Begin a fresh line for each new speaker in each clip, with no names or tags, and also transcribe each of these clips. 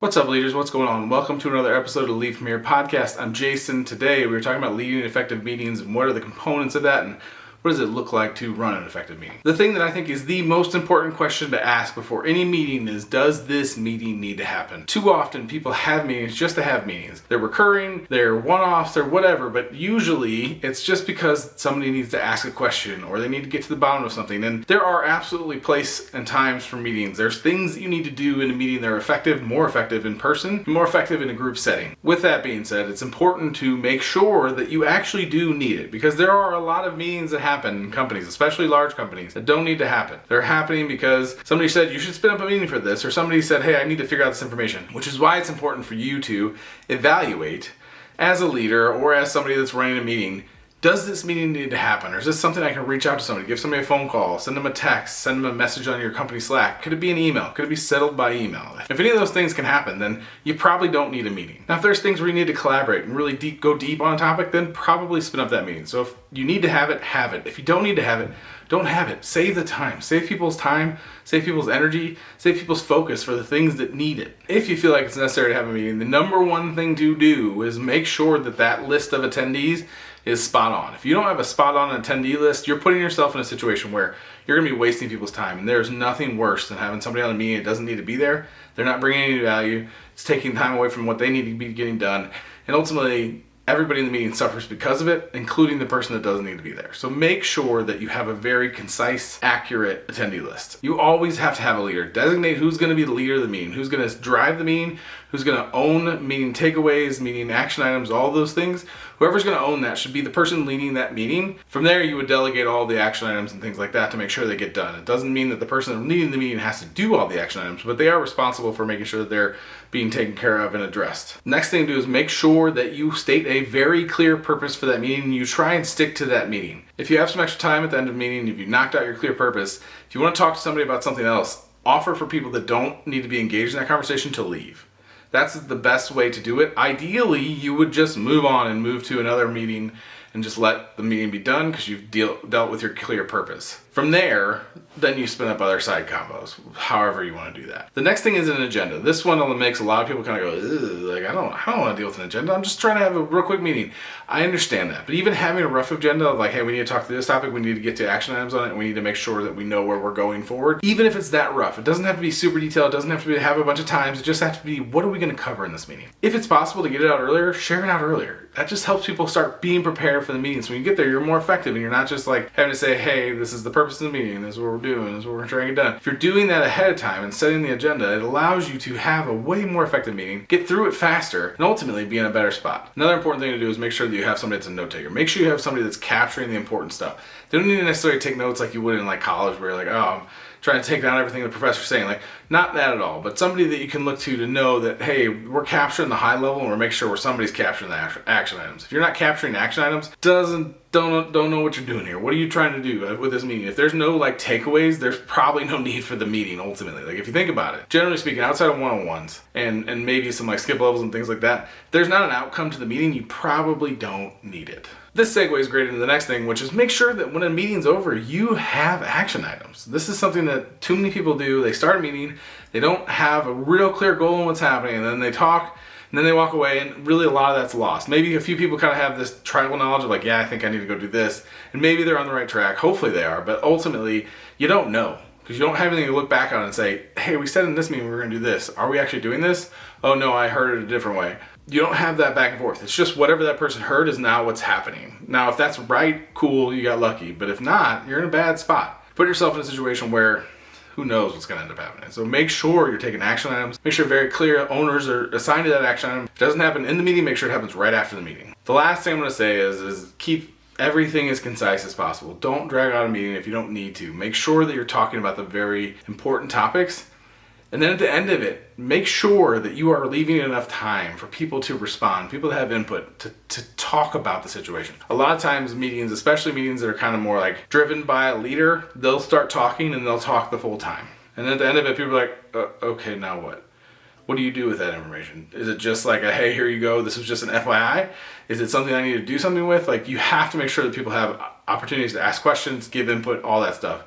What's up, leaders? What's going on? Welcome to another episode of Lead From Here podcast. I'm Jason. Today we're talking about leading effective meetings and what are the components of that and what does it look like to run an effective meeting. The thing that I think is the most important question to ask before any meeting is, does this meeting need to happen? Too often people have meetings just to have meetings. They're recurring, they're one-offs, or whatever, but usually it's just because somebody needs to ask a question or they need to get to the bottom of something. And there are absolutely place and times for meetings. There's things that you need to do in a meeting that are effective, more effective in person, more effective in a group setting. With that being said, it's important to make sure that you actually do need it, because there are a lot of meetings that happen in companies, especially large companies, that don't need to happen. They're happening because somebody said you should spin up a meeting for this, or somebody said, hey, I need to figure out this information, which is why it's important for you to evaluate as a leader or as somebody that's running a meeting. Does this meeting need to happen? Or is this something I can reach out to somebody, give somebody a phone call, send them a text, send them a message on your company Slack? Could it be an email? Could it be settled by email? If any of those things can happen, then you probably don't need a meeting. Now, if there's things where you need to collaborate and really go deep on a topic, then probably spin up that meeting. So if you need to have it, have it. If you don't need to have it, don't have it. Save the time. Save people's time, save people's energy, save people's focus for the things that need it. If you feel like it's necessary to have a meeting, the number one thing to do is make sure that that list of attendees is spot on. If you don't have a spot on attendee list, you're putting yourself in a situation where you're going to be wasting people's time. And there's nothing worse than having somebody on a meeting that doesn't need to be there. They're not bringing any value. It's taking time away from what they need to be getting done. And ultimately, everybody in the meeting suffers because of it, including the person that doesn't need to be there. So make sure that you have a very concise, accurate attendee list. You always have to have a leader. Designate who's going to be the leader of the meeting, who's going to drive the meeting, who's going to own meeting takeaways, meeting action items, all those things. Whoever's going to own that should be the person leading that meeting. From there, you would delegate all the action items and things like that to make sure they get done. It doesn't mean that the person leading the meeting has to do all the action items, but they are responsible for making sure that they're being taken care of and addressed. Next thing to do is make sure that you state a very clear purpose for that meeting and you try and stick to that meeting. If you have some extra time at the end of the meeting, if you knocked out your clear purpose, if you want to talk to somebody about something else, offer for people that don't need to be engaged in that conversation to leave. That's the best way to do it. Ideally, you would just move on and move to another meeting and just let the meeting be done because you've dealt with your clear purpose. From there, then you spin up other side combos, however you want to do that. The next thing is an agenda. This one makes a lot of people kind of go, like, I don't want to deal with an agenda. I'm just trying to have a real quick meeting. I understand that. But even having a rough agenda of like, hey, we need to talk to this topic, we need to get to action items on it, and we need to make sure that we know where we're going forward. Even if it's that rough, it doesn't have to be super detailed. It doesn't have to have a bunch of times. It just has to be, what are we going to cover in this meeting? If it's possible to get it out earlier, share it out earlier. That just helps people start being prepared for the meeting. So when you get there, you're more effective and you're not just like having to say, hey, this is the purpose of the meeting, this is what we're doing, this is what we're trying to get done. If you're doing that ahead of time and setting the agenda, it allows you to have a way more effective meeting, get through it faster, and ultimately be in a better spot. Another important thing to do is make sure that you have somebody that's a note taker. Make sure you have somebody that's capturing the important stuff. They don't need to necessarily take notes like you would in like college where you're like, oh, I'm trying to take down everything the professor's saying. Like, not that at all, but somebody that you can look to know that, hey, we're capturing the high level and we're making sure somebody's capturing the action items. If you're not capturing action items, don't know what you're doing here. What are you trying to do with this meeting? If there's no like takeaways, there's probably no need for the meeting ultimately. Like if you think about it, generally speaking, outside of one-on-ones and maybe some like skip levels and things like that, if there's not an outcome to the meeting, you probably don't need it. This segues great into the next thing, which is make sure that when a meeting's over, you have action items. This is something that too many people do. They start a meeting, they don't have a real clear goal in what's happening, and then they talk, and then they walk away, and really a lot of that's lost. Maybe a few people kind of have this tribal knowledge of like, yeah, I think I need to go do this, and maybe they're on the right track. Hopefully they are, but ultimately, you don't know. Because you don't have anything to look back on and say, hey, we said in this meeting we were going to do this. Are we actually doing this? Oh no, I heard it a different way. You don't have that back and forth. It's just whatever that person heard is now what's happening. Now, if that's right, cool, you got lucky. But if not, you're in a bad spot. Put yourself in a situation where who knows what's going to end up happening. So make sure you're taking action items. Make sure very clear owners are assigned to that action item. If it doesn't happen in the meeting, make sure it happens right after the meeting. The last thing I'm going to say is keep everything as concise as possible. Don't drag out a meeting if you don't need to. Make sure that you're talking about the very important topics. And then at the end of it, make sure that you are leaving enough time for people to respond, people to have input, to talk about the situation. A lot of times meetings, especially meetings that are kind of more like driven by a leader, they'll start talking and they'll talk the full time. And then at the end of it, people are like, okay, now what? What do you do with that information? Is it just like a, hey, here you go, this was just an FYI? Is it something I need to do something with? Like, you have to make sure that people have opportunities to ask questions, give input, all that stuff.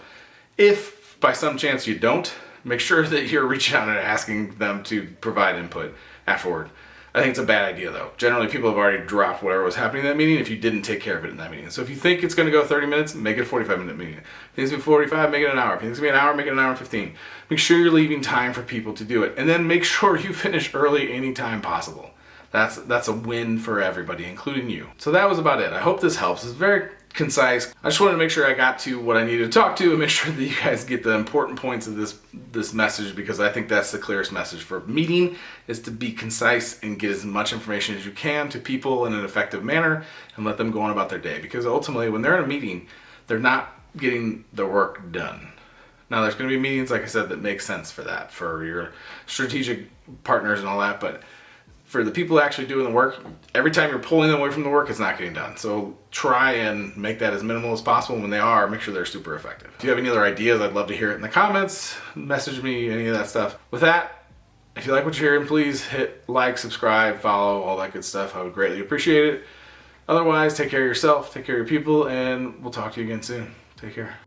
If by some chance you don't, make sure that you're reaching out and asking them to provide input afterward. I think it's a bad idea though. Generally, people have already dropped whatever was happening in that meeting if you didn't take care of it in that meeting. So if you think it's going to go 30 minutes, make it a 45-minute meeting. If you think it's going to be 45, make it an hour. If you think it's going to be an hour, make it an hour and 15. Make sure you're leaving time for people to do it. And then make sure you finish early anytime possible. That's a win for everybody, including you. So that was about it. I hope this helps. It's very concise. I just wanted to make sure I got to what I needed to talk to and make sure that you guys get the important points of this message, because I think that's the clearest message for a meeting, is to be concise and get as much information as you can to people in an effective manner and let them go on about their day. Because ultimately, when they're in a meeting, they're not getting the work done. Now, there's going to be meetings, like I said, that make sense for that, for your strategic partners and all that, but for the people actually doing the work, every time you're pulling them away from the work, it's not getting done. So try and make that as minimal as possible. When they are, make sure they're super effective. If you have any other ideas, I'd love to hear it in the comments. Message me, any of that stuff. With that, if you like what you're hearing, please hit like, subscribe, follow, all that good stuff. I would greatly appreciate it. Otherwise, take care of yourself, take care of your people, and we'll talk to you again soon. Take care.